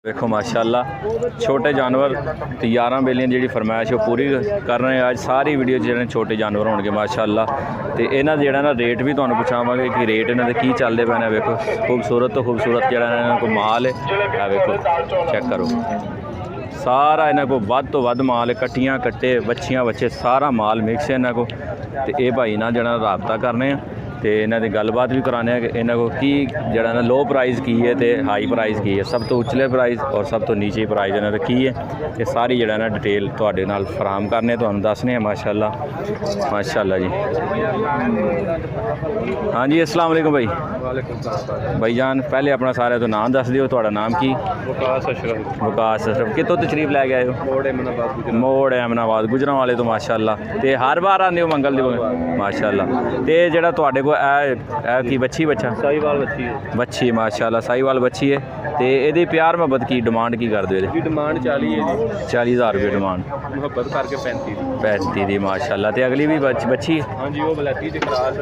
देखो माशाल्लाह छोटे जानवर तो 11 बेलियां जी फरमाइश वो पूरी कर रहे हैं। अज सारी वीडियो जो छोटे जानवर होंगे माशाल्लाह। तो इन्हों जो ना रेट भी तुहानू पुछावांगे कि रेट इन्हों के की चलते पे ने। वेखो खूबसूरत तो खूबसूरत जो इन्हों को माल है, वेखो चेक करो सारा इन्हों को वध तो वध माल है। कट्टियाँ कट्टे बच्चियाँ बच्चे सारा माल मिक्स है इन्हों को। तो ये भाई ना जरा रबता करने तो इन्हों की गलबात भी कराने कि इन्हों को की जरा ना लो प्राइस की है तो हाई प्राइस की है, सब तो उचले प्राइस और सब तो नीचे प्राइस इन्हों की है। ये सारी जरा ना डिटेल तुहाडे नाल फराहम करने तो दसने माशाल्लाह माशाल्लाह जी। हाँ जी अस्सलाम वालेकुम भाई। भाईजान पहले अपना सारे तो नाम दस दिओ, तुहाडा नाम की? वकास अशरफ। वकास अशरफ कितों तशरीफ लै गए हो? मोड़ अहमदाबाद गुजरांवाले तो माशाल्लाह। तो हर बार आते हो मंगल दिन माशाल्लाह। तो जोड़ा तुहाडे को की बच्ची बच्चा साहीवाल बच्ची है, बच्ची माशाल्लाह साहीवाल बच्ची है। तो ये प्यार मोहब्बत की डिमांड की कर दो? डिमांड 40 है जी। 40,000 रुपये डिमांड, मुहब्बत करके 35 दी माशाल्लाह। तो अगली भी बच्ची है? हाँ जी वो बलैती क्रॉस,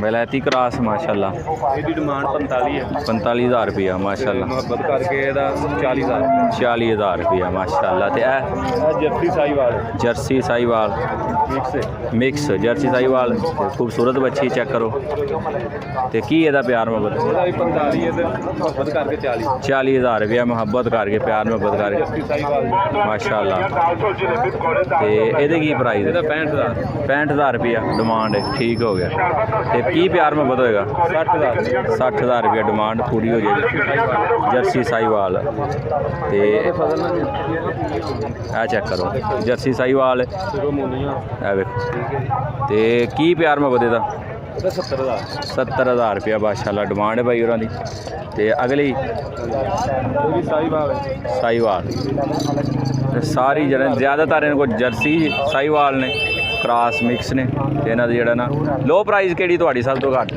वलैती क्रॉस माशाल्लाह। इसकी डिमांड 45 है। 45,000 रुपया माशाल्लाह। मुहब्बत करके 40,000 40,000 रुपया माशाल्लाह। तो Jersey Sahiwal, Jersey Sahiwal mix Jersey Sahiwal खूबसूरत बच्ची चेक करो। तो की ਇਹਦਾ प्यार मोहब्बत? 45 है तो मुहब्बत करके 40,000 रुपया मुहब्बत करके प्यार मोहब्बत करके माशाल्लाह। तो ये की प्राइस है? 65,000 रुपया डिमांड है। ठीक हो गया। तो की प्यार मोहब्बत होएगा? 60,000 रुपया डिमांड पूरी हो जाएगी। जर्सी साहीवाल तो चेक करो जर्सी साहीवाल है वेखो। तो की प्यार मोहब्बत ਇਹਦਾ? 70,000 रुपया माशाल्लाह डिमांड है भाई उन्होंने। तो अगली साहीवाल सारी जने ज़्यादातर इनको जर्सी साहीवाल ने क्रॉस मिक्स ने। तो इन्हों जोड़ा ना लो प्राइस केड़ी तुहाडी सब तो घट?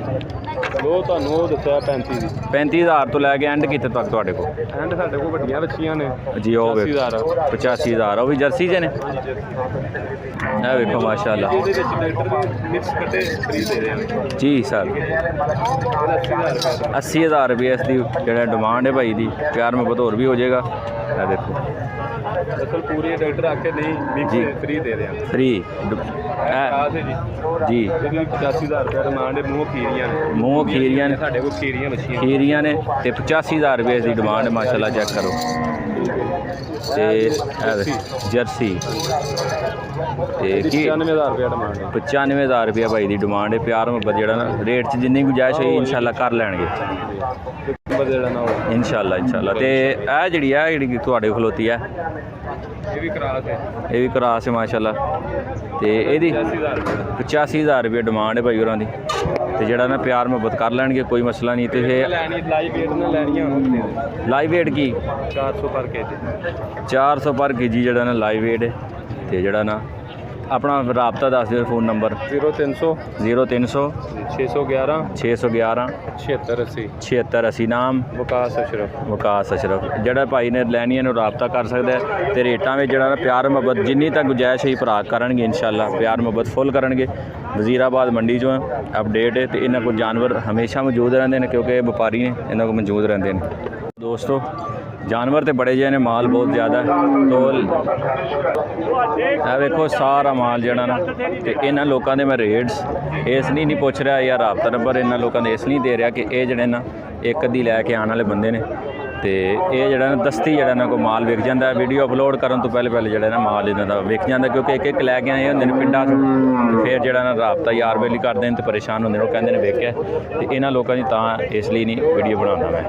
वो तुहानू दस्सिया 35 दी। 35,000 तो लैके एंड कितने तक तुहाडे को? एंड साडे को वड्डियां बच्चियां ने जी वो 85,000 वो भी जर्सी ज ने। वेखो माशाल्लाह जी सर। 80,000 रुपये इसकी जो डिमांड है भाई की। प्यार मोहब्बत होर भी हो जाएगा। देखो असल पूरी डॉक्टर आके नहीं जी फ्री दे रहे हैं, फ्री जी। 85,000 रुपये डिमांड है। मूँह खीरियां ने साडे को खीरियां बच्चियां खीरियां ने। तो 85,000 रुपये इसकी डिमांड है माशाल्लाह चेक करो। तो जर्सी 95,000 रुपया डिमांड है। 95,000 रुपया भाई की डिमांड है। प्यार मोहब्बत जो ना रेट च जिन्नी गुंजाइश होई इंशाल्लाह कर लैणगे इंशाल्लाह इंशाल्लाह। तो यह जी तुहाडे खलोती है ये भी क्रॉस है माशाल्लाह। तो ये 85,000 रुपये डिमांड है भाई होरां दी। तो जोड़ा ना प्यार मोहब्बत कर लैणगे कोई मसला नहीं। तो लाइव वेट की 400 पर केजी 400 पर केजी जोड़ा ना लाइव वेट है। तो जोड़ा ना अपना राबता दस दिओ फ़ोन नंबर 0300 611 76 80 नाम वकास अशरफ। जोड़ा भाई ने लैनी है राबता कर सकता है। तो रेटा में जोड़ा ना प्यार मोहब्बत जिन्नी तक गुंजाइश ही भरा करनगे इंशाल्लाह प्यार मोहब्बत फुल करनगे। वजीराबाद मंडी चो अपडेट है। तो इन्हों को जानवर हमेशा मौजूद रहते हैं क्योंकि व्यापारी ने इन्हों को मौजूद रहते हैं। दोस्तों जानवर तो बड़े जे ने, माल बहुत ज़्यादा है। तो वेखो सारा माल जड़ा ना। तो इन्होंने लोगों के मैं रेट्स इसलिए नहीं पूछ रहा या राबता नंबर इन्होंने लोगों ने इसलिए दे रहा कि ये जड़े ना एक अद्धी लैके आने वाले बंदे ने। तो ये जड़ा ना दस्ती जड़ा ना कोई माल विक जाता है। वीडियो अपलोड करने तो पहले जड़ा ना माल इन्हों का विक जाता क्योंकि एक लैके आए होंगे पिंडा तो फिर जड़ा ना राबता यार बेली करते हैं तो परेशान होंगे। वो कहते हैं विक है। तो इन्होंने लोगों की इसलिए नहीं वीडियो बनाना मैं।